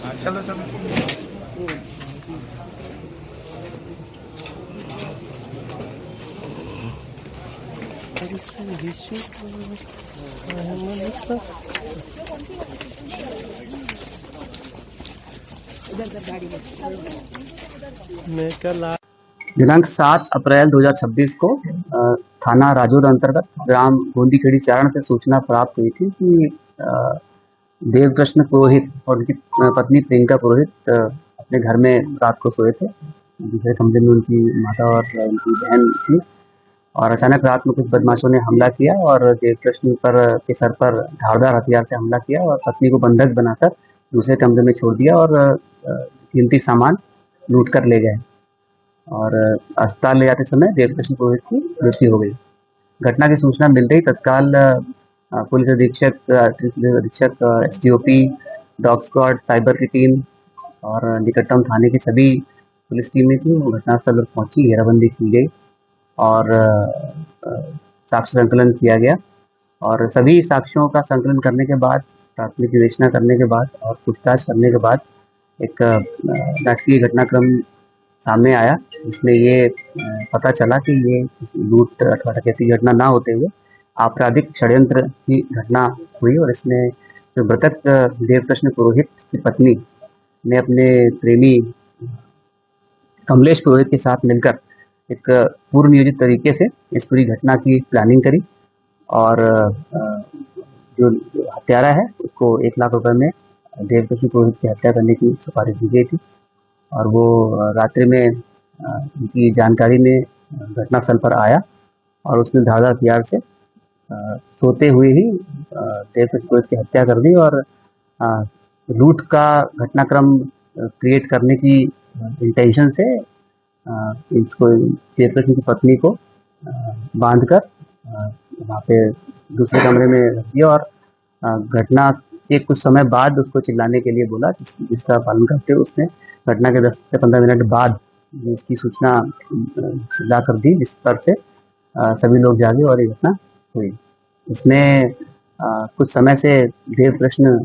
चलो चलो। मैं कल दिनांक 7 अप्रैल 2026 को थाना राजौर अंतर्गत ग्राम गोंदीखेड़ी चारण से सूचना प्राप्त हुई थी कि देवकृष्ण पुरोहित और उनकी पत्नी प्रियंका पुरोहित अपने घर में रात को सोए थे। दूसरे कमरे में उनकी माता और उनकी बहन थी और अचानक रात में कुछ बदमाशों ने हमला किया और देवकृष्ण के सर पर धारदार हथियार से हमला किया और पत्नी को बंधक बनाकर दूसरे कमरे में छोड़ दिया और कीमती सामान लूट कर ले गए और अस्पताल ले जाते समय देवकृष्ण पुरोहित की मृत्यु हो गई। घटना की सूचना मिलते ही तत्काल पुलिस अधीक्षक एसडीओपी, डॉग स्क्वाड, साइबर की टीम और निकटतम थाने की सभी पुलिस टीमें थी वो घटनास्थल पर पहुंची, घेराबंदी की गई और साक्ष्य संकलन किया गया और सभी साक्ष्यों का संकलन करने के बाद, प्राथमिक विवेचना करने के बाद और पूछताछ करने के बाद एक नाटकीय घटनाक्रम सामने आया, जिसमें ये पता चला कि ये लूट अथवा डकैती की घटना ना होते हुए आपराधिक षड्यंत्र की घटना हुई और इसमें जो मृतक देवकृष्ण पुरोहित की पत्नी ने अपने प्रेमी कमलेश पुरोहित के साथ मिलकर एक पूर्व नियोजित तरीके से इस पूरी घटना की प्लानिंग करी और जो हत्यारा है उसको 1 लाख रुपए में देवकृष्ण पुरोहित की हत्या करने की सिफारिश दी गई थी और वो रात्रि में उनकी जानकारी में घटनास्थल पर आया और उसने धारदार हथियार से सोते हुए ही देवकृष्ण पुरोहित की हत्या कर दी और लूट का घटनाक्रम क्रिएट करने की इंटेंशन से इसको देवकृष्ण की पत्नी को बांधकर वहाँ पे दूसरे कमरे में रख दिया और घटना के कुछ समय बाद उसको चिल्लाने के लिए बोला, जिसका पालन करते हुए उसने घटना के 10 से 15 मिनट बाद इसकी सूचना ला कर दी, जिस पर से सभी लोग जागे और ये घटना हुई। इसमें कुछ समय से देवकृष्ण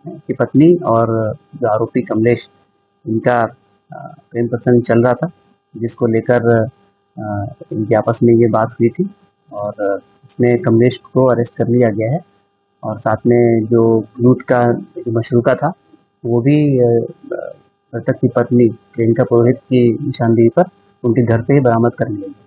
की पत्नी और जो आरोपी कमलेश, इनका प्रेम प्रसंग चल रहा था, जिसको लेकर इनके आपस में ये बात हुई थी और इसमें कमलेश को अरेस्ट कर लिया गया है और साथ में जो लूट का जो मशरूका था वो भी मृतक की पत्नी प्रियंका पुरोहित की निशानदेही पर उनके घर से ही बरामद कर लिया गया।